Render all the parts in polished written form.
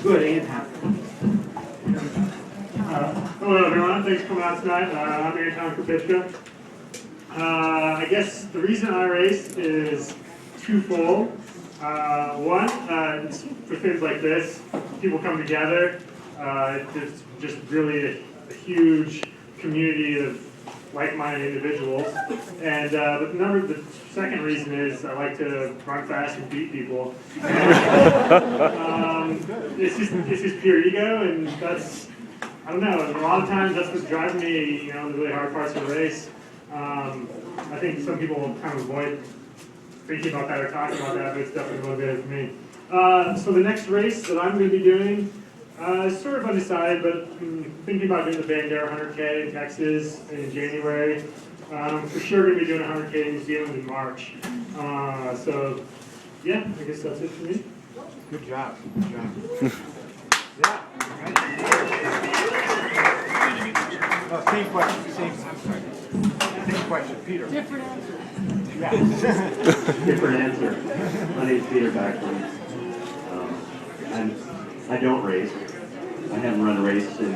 Good, Anton. Hello everyone, thanks for coming out tonight. I'm Tony Krupicka. I guess the reason I race is twofold. One, it's for things like this, people come together. It's just really a huge community of like-minded individuals. And the second reason is I like to run fast and beat people. It's just pure ego, and that's, I don't know, a lot of times that's what's driving me, the really hard parts of the race. I think some people kind of avoid thinking about that or talking about that, but it's definitely motivated for me. So the next race that I'm going to be doing is sort of undecided, but I'm thinking about doing the Bandera 100K in Texas in January. For sure going to be doing 100K in New Zealand in March. So yeah, I guess that's it for me. Good job. Good job. Yeah. Same question. I'm sorry. Same question. Peter. Different answer. Yeah. Different answer. My name's Peter Bakwin. I don't race. I haven't run a race in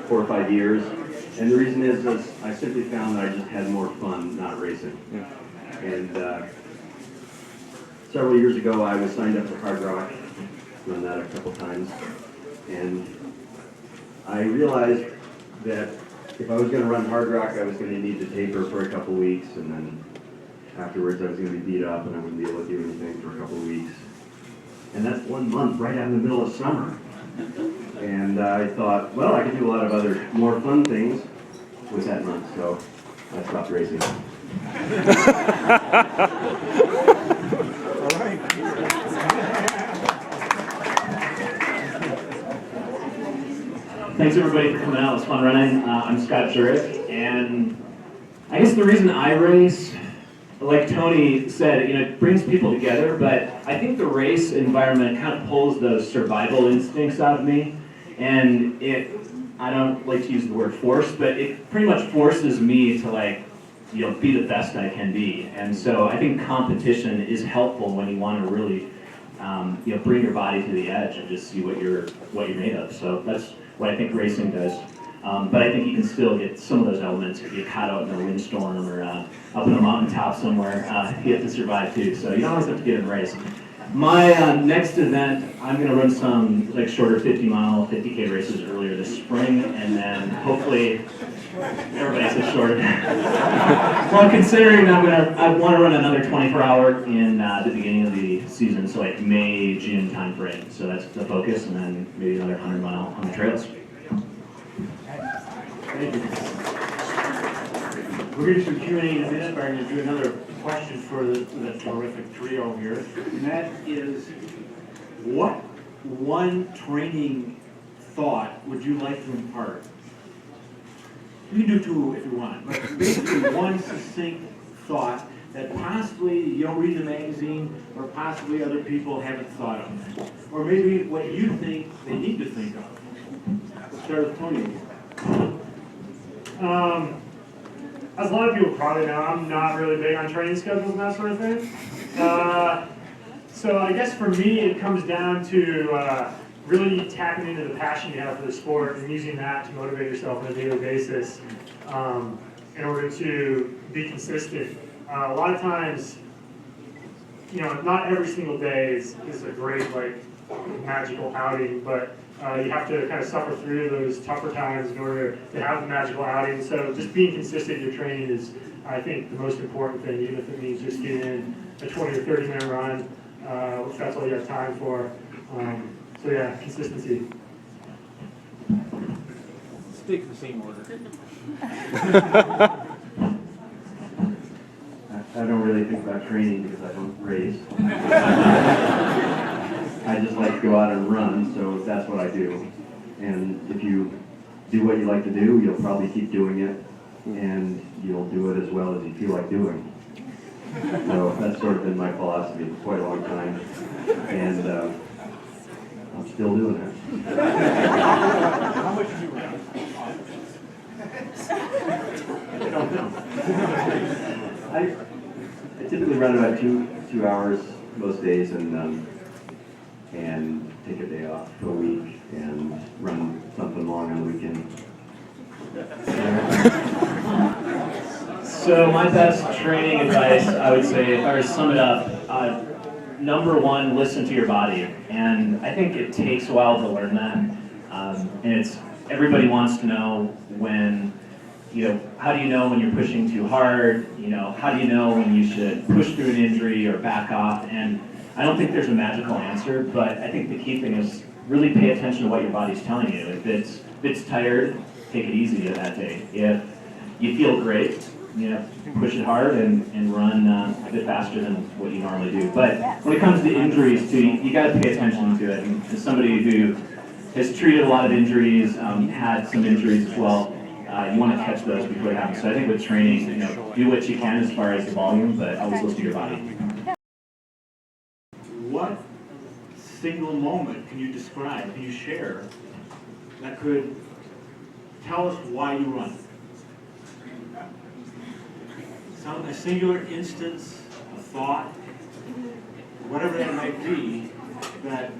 4 or 5 years. And the reason is I simply found that I just had more fun not racing. Yeah. And several years ago, I was signed up for Hard Rock. Run that a couple times. And I realized that if I was going to run Hard Rock, I was going to need to taper for a couple weeks, and then afterwards I was going to be beat up and I wouldn't be able to do anything for a couple weeks. And that's 1 month right out in the middle of summer. And I thought, well, I could do a lot of other more fun things with that month, so I stopped racing. All right. Thanks everybody for coming out. It was fun running. I'm Scott Jurek, and I guess the reason I race, like Tony said, it brings people together, but I think the race environment kind of pulls those survival instincts out of me, and I don't like to use the word force, but it pretty much forces me to be the best I can be. And so I think competition is helpful when you want to really bring your body to the edge and just see what you're made of. So that's what I think racing does. But I think you can still get some of those elements if you're caught out in a windstorm or up in a mountaintop somewhere. You have to survive too, so you don't always have to get in a race. My next event, I'm going to run some shorter 50-mile, 50K races earlier this spring, and then hopefully everybody says shorter. Well, considering I want to run another 24-hour in the beginning of the season, so May, June time frame. So that's the focus, and then maybe another 100-mile on the trails. Thank you. We're going to do some Q&A in a minute, but I'm going to do another question for the terrific trio here. And that is, what one training thought would you like to impart? You can do two if you want, but basically one succinct thought that possibly you don't read the magazine or possibly other people haven't thought of. Or maybe what you think they need to think of. Let's start with Tony. As a lot of people probably know, I'm not really big on training schedules and that sort of thing. So I guess for me, it comes down to really tapping into the passion you have for the sport and using that to motivate yourself on a daily basis in order to be consistent. A lot of times, not every single day is a great, magical outing, but you have to kind of suffer through those tougher times in order to have the magical outing. So just being consistent in your training is, I think, the most important thing, even if it means just getting in a 20 or 30-minute run, if that's all you have time for. So yeah, consistency. Stick the same order. I don't really think about training because I don't race. I just like to go out and run, so that's what I do. And if you do what you like to do, you'll probably keep doing it, and you'll do it as well as you feel like doing. So that's sort of been my philosophy for quite a long time, and I'm still doing it. How much do you run? I don't know. I typically run about two hours most days, and take a day a week and run something long on the weekend. So my best training advice, I would say, if I were to sum it up, number one, listen to your body. And I think it takes a while to learn that. And everybody wants to know when, how do you know when you're pushing too hard? How do you know when you should push through an injury or back off? And I don't think there's a magical answer, but I think the key thing is really pay attention to what your body's telling you. If it's tired, take it easy that day. If you feel great, push it hard and run a bit faster than what you normally do. But when it comes to injuries too, you got to pay attention to it. And as somebody who has treated a lot of injuries, had some injuries as well, you want to catch those before it happens. So I think with training, do what you can as far as the volume, but always listen to your body. What single moment can you describe, can you share, that could tell us why you run? A singular instance, a thought, whatever that might be, that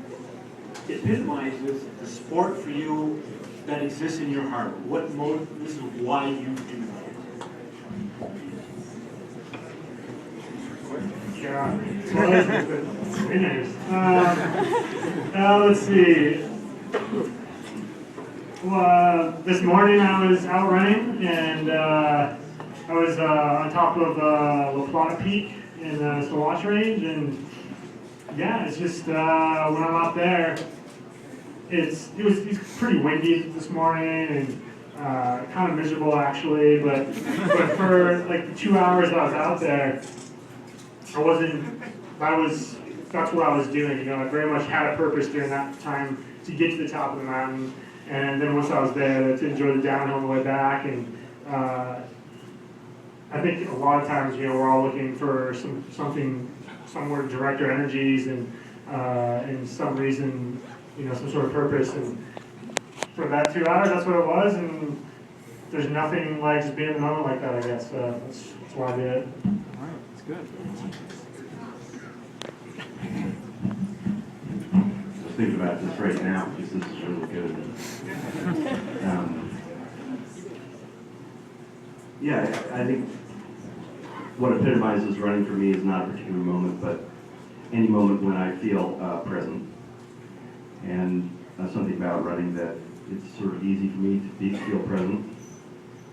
epitomizes the sport for you that exists in your heart. This is why you do that. Yeah, winners. Let's see. Well, this morning I was out running, and I was on top of La Plata Peak in the Swash Range, and yeah, it's just when I'm out there, it's pretty windy this morning and kind of miserable actually, but for like the 2 hours that I was out there, that's what I was doing. I very much had a purpose during that time to get to the top of the mountain, and then once I was there, to enjoy the downhill on the way back. And I think a lot of times, we're all looking for somewhere to direct our energies and some reason, some sort of purpose. And for that 2 hours, that's what it was. And there's nothing like just being in the moment like that, I guess. That's why I did it. All right, that's good. I was thinking about this right now because this is really good. Yeah, I think what epitomizes running for me is not a particular moment, but any moment when I feel present. And something about running that it's sort of easy for me to feel present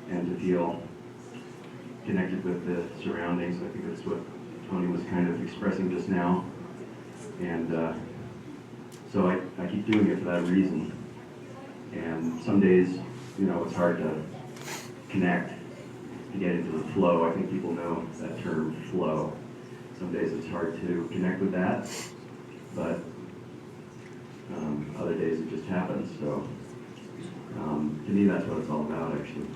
and to feel connected with the surroundings. I think that's what Tony was kind of expressing just now. And so I keep doing it for that reason. And some days, it's hard to connect, to get into the flow. I think people know that term, flow. Some days it's hard to connect with that, but other days it just happens. So to me, that's what it's all about, actually.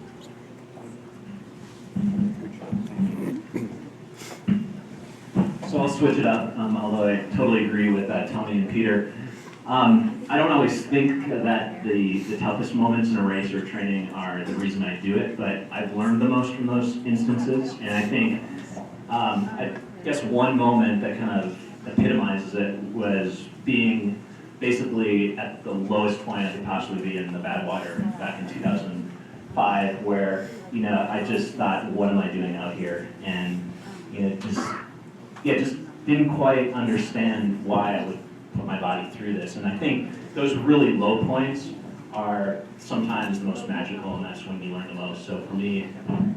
So I'll switch it up, although I totally agree with Tony and Peter. I don't always think that the toughest moments in a race or training are the reason I do it, but I've learned the most from those instances. And I think, I guess one moment that kind of epitomizes it was being basically at the lowest point I could possibly be in the Badwater back in 2005, where, I just thought, what am I doing out here? And, just didn't quite understand why I would put my body through this. And I think those really low points are sometimes the most magical, and that's when you learn the most. So for me,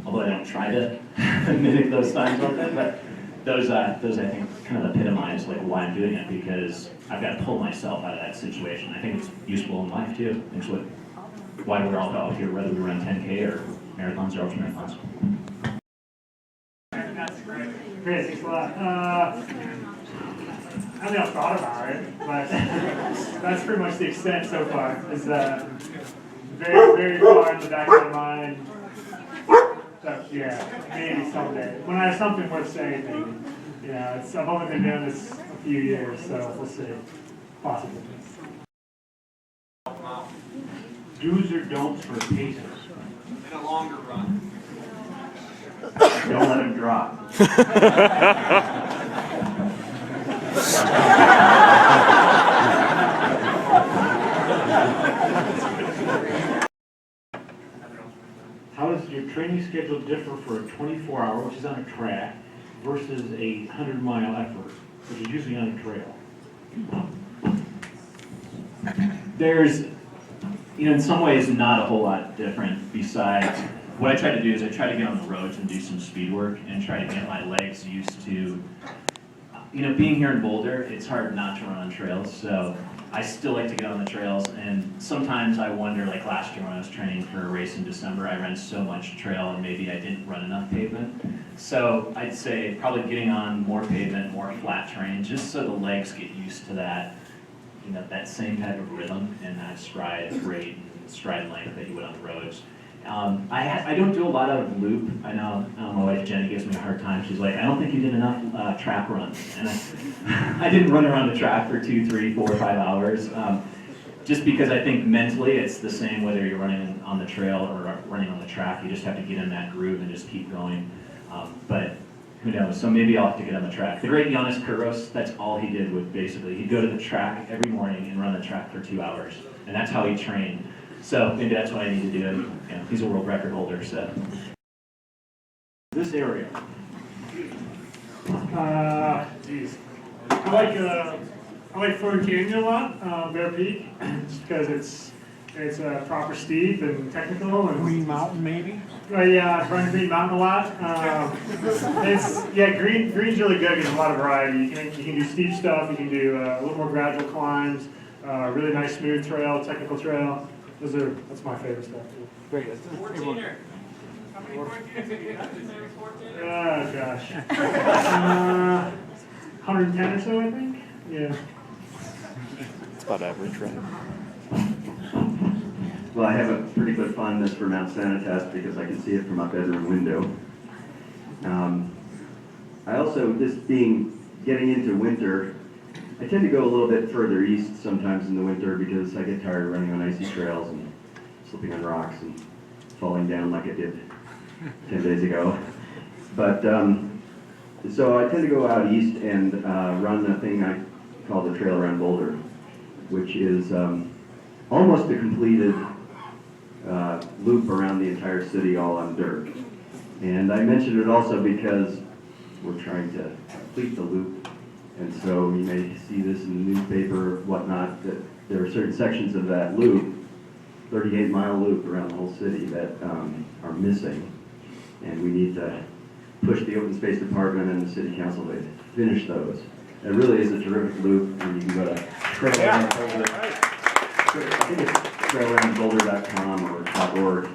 although I don't try to mimic those times often, but those I think kind of epitomize like why I'm doing it, because I've got to pull myself out of that situation. I think it's useful in life too. It's why we're all out here, whether we run 10K or marathons or ultra marathons. Great, thanks a lot. I mean, I've thought about it, but that's pretty much the extent so far. Is very, very far in the back of my mind. So, yeah, maybe someday. When I have something worth saying, maybe. I've only been doing this a few years, so we'll see. Possibly. Do's or don'ts for pacers? In a longer run. Don't let him drop. your training schedule differ for a 24-hour, which is on a track, versus a 100-mile effort, which is usually on a trail? There's, in some ways, not a whole lot different besides, what I try to do is I try to get on the roads and do some speed work and try to get my legs used to, being here in Boulder, it's hard not to run on trails, so I still like to get on the trails, and sometimes I wonder, like last year when I was training for a race in December, I ran so much trail and maybe I didn't run enough pavement. So I'd say probably getting on more pavement, more flat terrain, just so the legs get used to that, that same type of rhythm and that stride rate and stride length that you would on the roads. I don't do a lot of loop. I know my wife Jenny gives me a hard time. She's like, I don't think you did enough track runs. And I didn't run around the track for 2, 3, 4, 5 hours. Just because I think mentally it's the same whether you're running on the trail or running on the track. You just have to get in that groove and just keep going. But who knows? So maybe I'll have to get on the track. The great Giannis Kouros, that's all he did was basically, he'd go to the track every morning and run the track for 2 hours. And that's how he trained. So maybe that's what I need to do. He's a world record holder, so. This area. Geez. I like Fern Canyon a lot, Bear Peak, just because it's proper steep and technical and Green Mountain, maybe? yeah, I've run Green Mountain a lot. Green's really good. There's a lot of variety. You can do steep stuff. You can do a little more gradual climbs. Really nice smooth trail, technical trail. That's my favorite stuff. Great. 14er. How many 14ers have you had? Is there 14? Oh gosh. 110 or so, I think. Yeah. It's about average, right? Well, I have a pretty good fondness for Mount Sanitas because I can see it from my bedroom window. I also, getting into winter, I tend to go a little bit further east sometimes in the winter because I get tired of running on icy trails and slipping on rocks and falling down like I did 10 days ago. But, so I tend to go out east and run a thing I call the Trail Around Boulder, which is almost a completed loop around the entire city all on dirt. And I mentioned it also because we're trying to complete the loop. And so you may see this in the newspaper or whatnot, that there are certain sections of that loop, 38-mile loop around the whole city that are missing. And we need to push the open space department and the city council to finish those. It really is a terrific loop, and you can go to trailaroundboulder.com or .org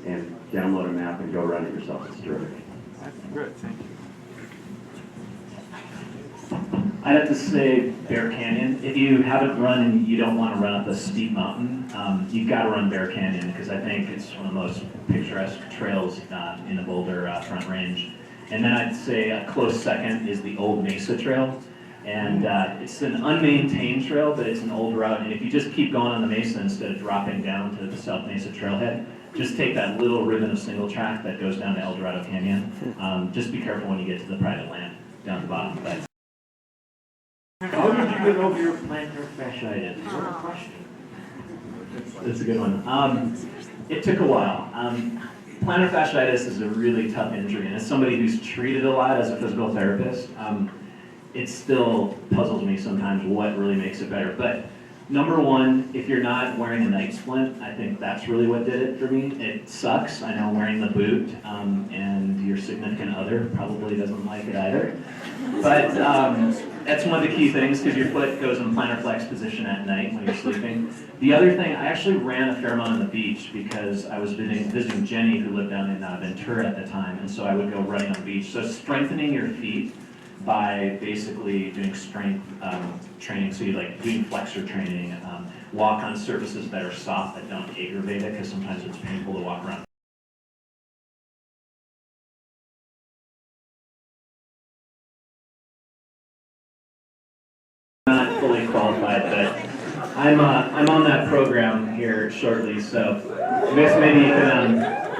and download a map and go run it yourself. It's terrific. That's good, thank you. I'd have to say Bear Canyon. If you haven't run and you don't want to run up a steep mountain, you've got to run Bear Canyon because I think it's one of the most picturesque trails in the Boulder Front Range. And then I'd say a close second is the Old Mesa Trail. And it's an unmaintained trail, but it's an old route. And if you just keep going on the mesa instead of dropping down to the South Mesa Trailhead, just take that little ribbon of single track that goes down to El Dorado Canyon. Just be careful when you get to the private land down the bottom. But how did you get over your plantar fasciitis? What a question. That's a good one. It took a while. Plantar fasciitis is a really tough injury, and as somebody who's treated a lot as a physical therapist, it still puzzles me sometimes what really makes it better. But number one, if you're not wearing a night splint, I think that's really what did it for me. It sucks, I know, wearing the boot, and your significant other probably doesn't like it either. But that's one of the key things because your foot goes in plantar flex position at night when you're sleeping. The other thing, I actually ran a fair amount on the beach because I was visiting Jenny, who lived down in Ventura at the time, and so I would go running on the beach. So strengthening your feet by basically doing strength training, so you like doing flexor training, walk on surfaces that are soft that don't aggravate it because sometimes it's painful to walk around. Not fully qualified, but I'm on that program here shortly, so I guess maybe you can.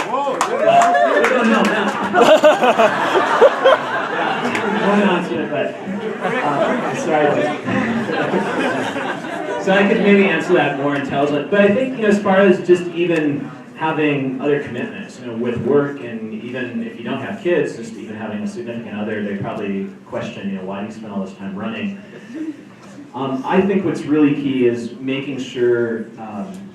Whoa! No. Going on to it, but sorry. So I could maybe answer that more intelligently. But I think as far as just even having other commitments, with work, and even if you don't have kids, just even having a significant other, they probably question, why do you spend all this time running? I think what's really key is making sure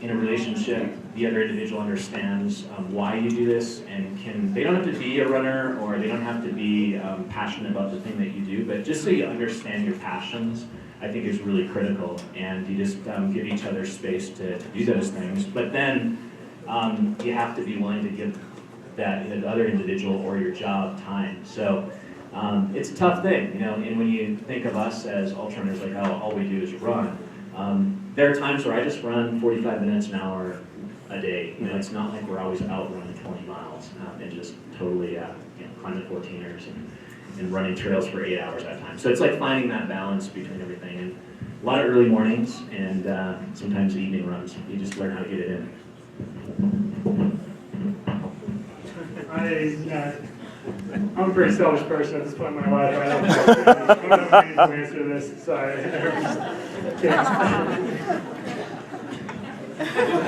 in a relationship the other individual understands why you do this, and they don't have to be a runner, or they don't have to be passionate about the thing that you do, but just so you understand your passions, I think is really critical, and you just give each other space to do those things. But then you have to be willing to give that other individual or your job time. So it's a tough thing, and when you think of us as ultra runners, like all we do is run, there are times where I just run 45 minutes an hour a day. It's not like we're always out running 20 miles and just totally climbing 14ers and running trails for 8 hours at a time. So it's like finding that balance between everything, and a lot of early mornings and sometimes evening runs. You just learn how to get it in. I'm a pretty selfish person at this point in my life. I don't know if to answer this. Sorry.